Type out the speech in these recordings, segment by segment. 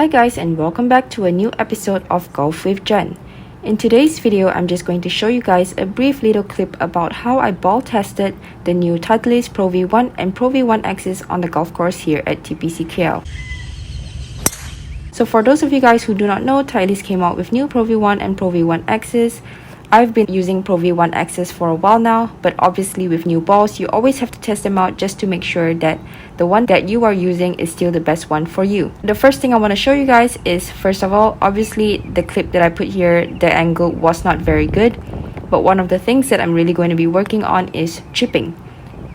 Hi guys, and welcome back to a new episode of Golf with Jen. In today's video, I'm just going to show you guys a brief little clip about how I ball tested the new Titleist Pro V1 and Pro V1 X's on the golf course here at TPC KL. So for those of you guys who do not know, Titleist came out with new Pro V1 and Pro V1 X's. I've been using Pro V1 X's for a while now, but obviously with new balls, you always have to test them out just to make sure that the one that you are using is still the best one for you. The first thing I want to show you guys is, first of all, obviously the clip that I put here, the angle was not very good, but one of the things that I'm really going to be working on is chipping.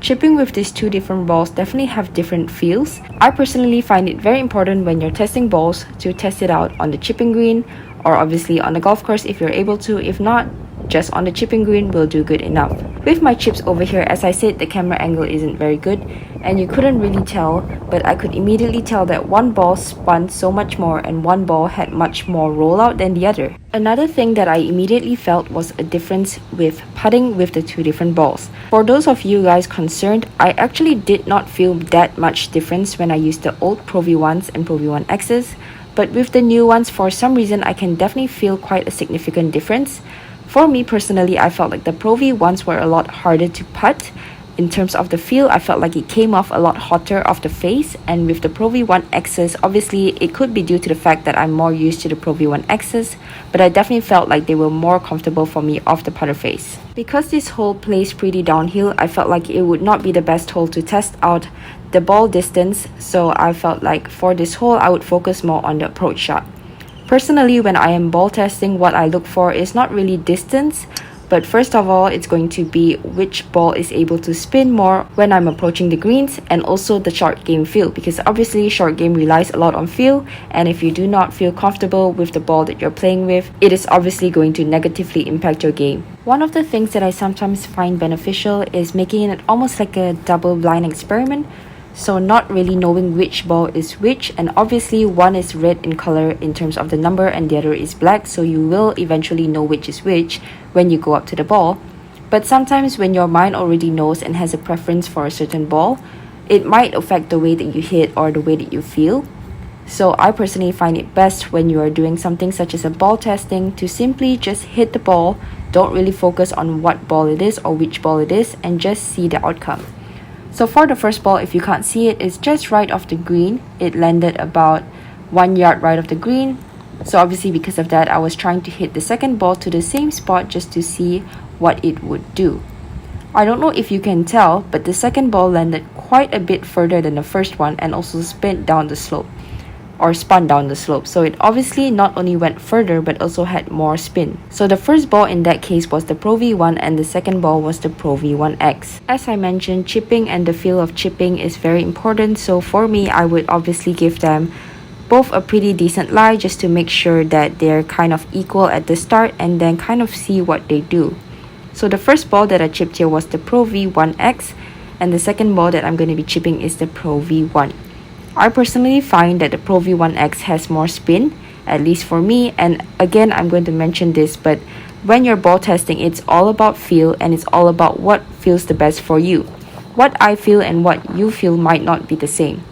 Chipping with these two different balls definitely have different feels. I personally find it very important when you're testing balls to test it out on the chipping green, or obviously on the golf course if you're able to. If not, just on the chipping green will do good enough. With my chips over here, as I said, the camera angle isn't very good and you couldn't really tell, but I could immediately tell that one ball spun so much more and one ball had much more rollout than the other. Another thing that I immediately felt was a difference with putting with the two different balls. For those of you guys concerned, I actually did not feel that much difference when I used the old Pro V1s and Pro V1 X's, but with the new ones, for some reason, I can definitely feel quite a significant difference. For me personally, I felt like the Pro V1s were a lot harder to putt. In terms of the feel, I felt like it came off a lot hotter off the face, and with the Pro V1 X's, obviously it could be due to the fact that I'm more used to the Pro V1 X's, but I definitely felt like they were more comfortable for me off the putter face. Because this hole plays pretty downhill, I felt like it would not be the best hole to test out the ball distance, so I felt like for this hole I would focus more on the approach shot. Personally, when I am ball testing, what I look for is not really distance, but first of all, it's going to be which ball is able to spin more when I'm approaching the greens, and also the short game feel, because obviously short game relies a lot on feel, and if you do not feel comfortable with the ball that you're playing with, it is obviously going to negatively impact your game. One of the things that I sometimes find beneficial is making it almost like a double blind experiment. So not really knowing which ball is which, and obviously one is red in color in terms of the number and the other is black, so you will eventually know which is which when you go up to the ball. But sometimes when your mind already knows and has a preference for a certain ball, it might affect the way that you hit or the way that you feel. So I personally find it best when you are doing something such as a ball testing to simply just hit the ball, don't really focus on what ball it is or which ball it is, and just see the outcome. So for the first ball, if you can't see it, it's just right off the green. It landed about 1 yard right off the green. So obviously because of that, I was trying to hit the second ball to the same spot just to see what it would do. I don't know if you can tell, but the second ball landed quite a bit further than the first one and also spun down the slope. So it obviously not only went further but also had more spin. So the first ball in that case was the Pro V1 and the second ball was the Pro V1 X. As I mentioned, chipping and the feel of chipping is very important, so for me I would obviously give them both a pretty decent lie just to make sure that they're kind of equal at the start and then kind of see what they do. So the first ball that I chipped here was the Pro V1 X, and the second ball that I'm going to be chipping is the Pro V1. I personally find that the Pro V1 X has more spin, at least for me, and again I'm going to mention this, but when you're ball testing, it's all about feel and it's all about what feels the best for you. What I feel and what you feel might not be the same.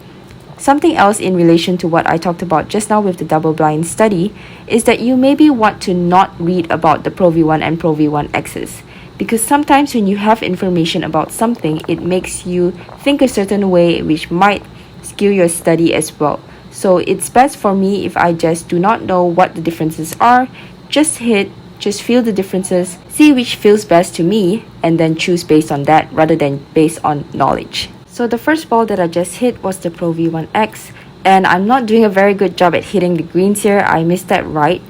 Something else in relation to what I talked about just now with the double blind study is that you maybe want to not read about the Pro V1 and Pro V1 X's, because sometimes when you have information about something, it makes you think a certain way which might skew your study as well. So it's best for me if I just do not know what the differences are, just feel the differences, see which feels best to me, and then choose based on that rather than based on knowledge. So the first ball that I just hit was the Pro V1 X, and I'm not doing a very good job at hitting the greens here. I missed that right,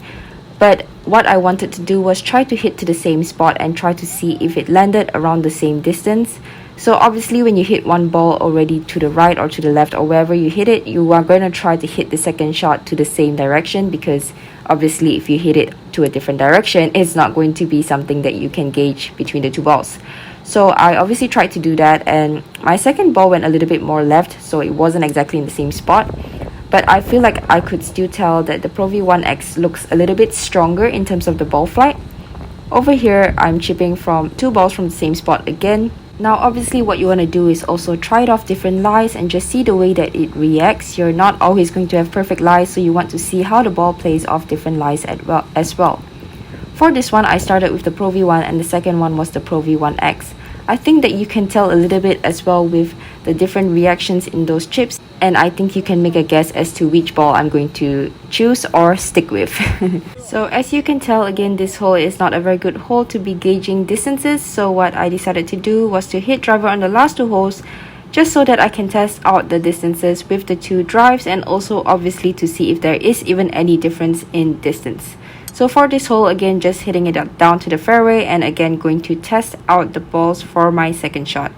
but what I wanted to do was try to hit to the same spot and try to see if it landed around the same distance. So obviously when you hit one ball already to the right or to the left or wherever you hit it, you are going to try to hit the second shot to the same direction, because obviously if you hit it to a different direction, it's not going to be something that you can gauge between the two balls. So I obviously tried to do that, and my second ball went a little bit more left, so it wasn't exactly in the same spot. But I feel like I could still tell that the Pro V1 X looks a little bit stronger in terms of the ball flight. Over here, I'm chipping from two balls from the same spot again, Now obviously what you want to do is also try it off different lies and just see the way that it reacts. You're not always going to have perfect lies, so you want to see how the ball plays off different lies as well. For this one, I started with the Pro V1 and the second one was the Pro V1X. I think that you can tell a little bit as well with the different reactions in those chips, and I think you can make a guess as to which ball I'm going to choose or stick with. So as you can tell, again, this hole is not a very good hole to be gauging distances, so what I decided to do was to hit driver on the last two holes just so that I can test out the distances with the two drives and also obviously to see if there is even any difference in distance. So for this hole, again, just hitting it down to the fairway and again going to test out the balls for my second shot.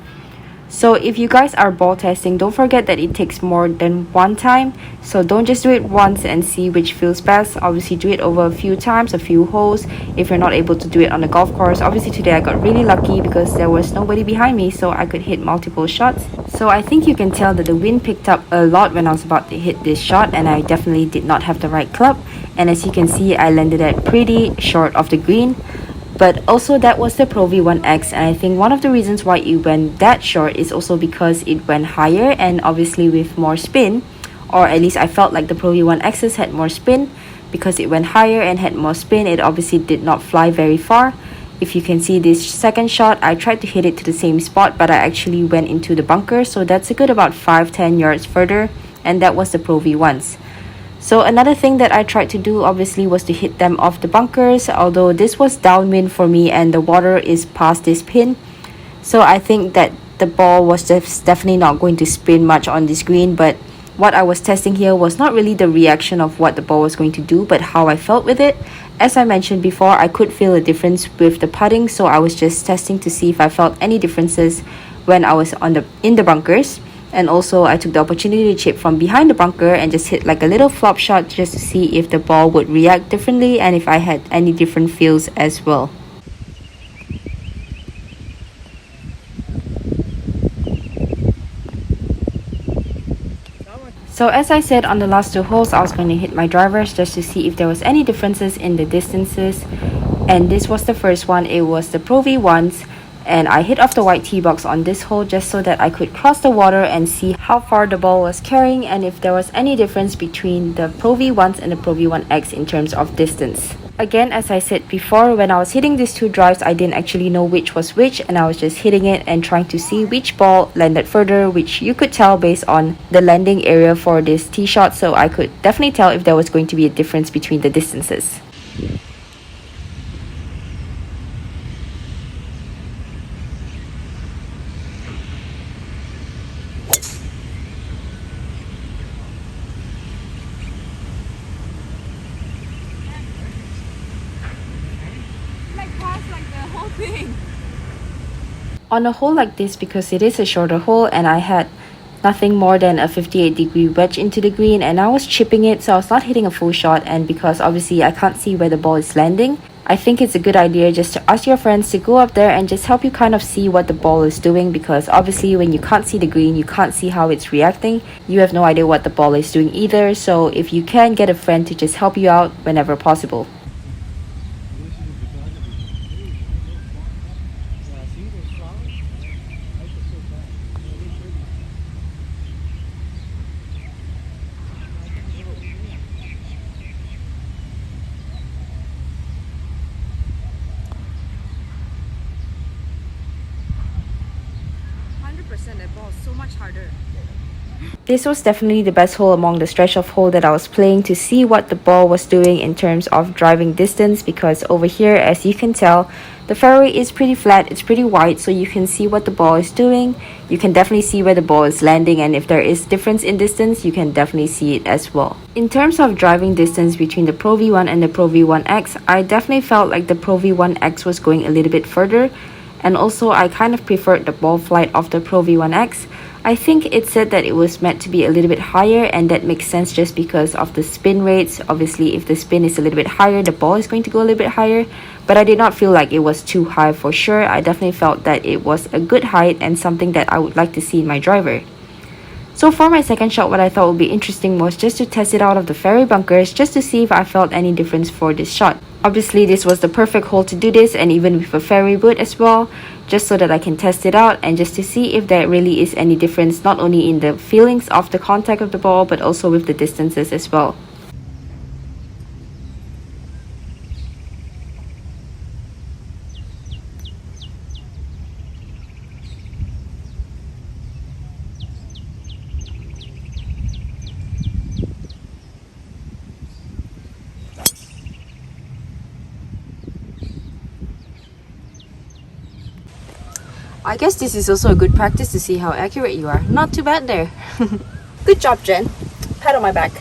So if you guys are ball testing, don't forget that it takes more than one time. So don't just do it once and see which feels best. Obviously do it over a few times, a few holes, if you're not able to do it on the golf course. Obviously today I got really lucky because there was nobody behind me, so I could hit multiple shots. So I think you can tell that the wind picked up a lot when I was about to hit this shot, and I definitely did not have the right club. And as you can see, I landed at pretty short of the green. But also that was the Pro V1X, and I think one of the reasons why it went that short is also because it went higher and obviously with more spin, or at least I felt like the Pro V1Xs had more spin. Because it went higher and had more spin, it obviously did not fly very far. If you can see this second shot, I tried to hit it to the same spot, but I actually went into the bunker, so that's a good about 5-10 yards further, and that was the Pro V1s. So another thing that I tried to do obviously was to hit them off the bunkers, although this was downwind for me and the water is past this pin. So I think that the ball was definitely not going to spin much on this green, but what I was testing here was not really the reaction of what the ball was going to do, but how I felt with it. As I mentioned before, I could feel a difference with the putting, so I was just testing to see if I felt any differences when I was in the bunkers. And also I took the opportunity to chip from behind the bunker and just hit like a little flop shot just to see if the ball would react differently and if I had any different feels as well. So as I said, on the last two holes I was going to hit my drivers just to see if there was any differences in the distances, and this was the first one. It was the Pro V1s. And I hit off the white tee box on this hole just so that I could cross the water and see how far the ball was carrying and if there was any difference between the Pro V1s and the Pro V1X in terms of distance. Again, as I said before, when I was hitting these two drives, I didn't actually know which was which, and I was just hitting it and trying to see which ball landed further, which you could tell based on the landing area for this tee shot, so I could definitely tell if there was going to be a difference between the distances. On a hole like this, because it is a shorter hole and I had nothing more than a 58-degree wedge into the green and I was chipping it, so I was not hitting a full shot, and because obviously I can't see where the ball is landing, I think it's a good idea just to ask your friends to go up there and just help you kind of see what the ball is doing, because obviously when you can't see the green, you can't see how it's reacting, you have no idea what the ball is doing either. So if you can, get a friend to just help you out whenever possible. That ball is so much harder. This was definitely the best hole among the stretch of hole that I was playing to see what the ball was doing in terms of driving distance, because over here, as you can tell, the fairway is pretty flat, it's pretty wide, so you can see what the ball is doing. You can definitely see where the ball is landing, and if there is difference in distance, you can definitely see it as well. In terms of driving distance between the Pro V1 and the Pro V1X, I definitely felt like the Pro V1X was going a little bit further, and also I kind of preferred the ball flight of the Pro V1X. I think it said that it was meant to be a little bit higher, and that makes sense just because of the spin rates. Obviously, if the spin is a little bit higher, the ball is going to go a little bit higher, but I did not feel like it was too high for sure. I definitely felt that it was a good height and something that I would like to see in my driver. So for my second shot, what I thought would be interesting was just to test it out of the fairway bunkers just to see if I felt any difference for this shot. Obviously, this was the perfect hole to do this, and even with a fairway wood as well, just so that I can test it out and just to see if there really is any difference, not only in the feelings of the contact of the ball, but also with the distances as well. I guess this is also a good practice to see how accurate you are. Not too bad there. Good job, Jen. Pat on my back.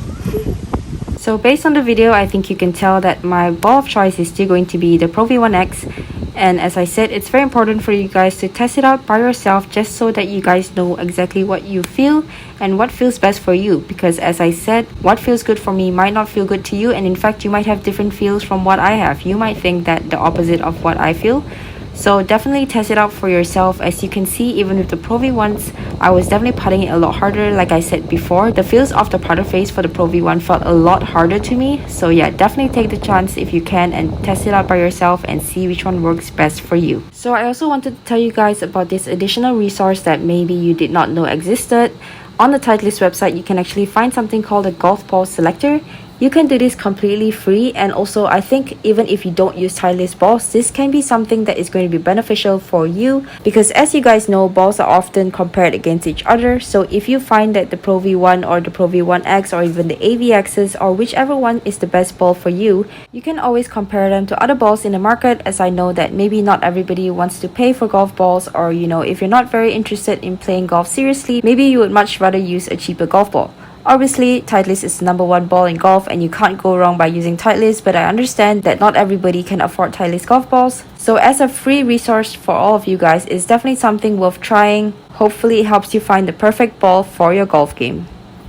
So based on the video, I think you can tell that my ball of choice is still going to be the Pro V1X. And as I said, it's very important for you guys to test it out by yourself, just so that you guys know exactly what you feel and what feels best for you. Because as I said, what feels good for me might not feel good to you, and in fact you might have different feels from what I have. You might think that the opposite of what I feel. So definitely test it out for yourself. As you can see, even with the Pro V1s, I was definitely putting it a lot harder. Like I said before, the feels of the putter face for the Pro V1 felt a lot harder to me. So yeah, definitely take the chance if you can and test it out by yourself and see which one works best for you. So I also wanted to tell you guys about this additional resource that maybe you did not know existed. On the Titleist website, you can actually find something called a golf ball selector. You can do this completely free, and also I think even if you don't use Titleist balls, this can be something that is going to be beneficial for you, because as you guys know, balls are often compared against each other. So if you find that the Pro V1 or the Pro V1X or even the AVXs or whichever one is the best ball for you, you can always compare them to other balls in the market, as I know that maybe not everybody wants to pay for golf balls, or if you're not very interested in playing golf seriously, maybe you would much rather use a cheaper golf ball. Obviously, Titleist is the #1 ball in golf and you can't go wrong by using Titleist, but I understand that not everybody can afford Titleist golf balls. So as a free resource for all of you guys, it's definitely something worth trying. Hopefully it helps you find the perfect ball for your golf game.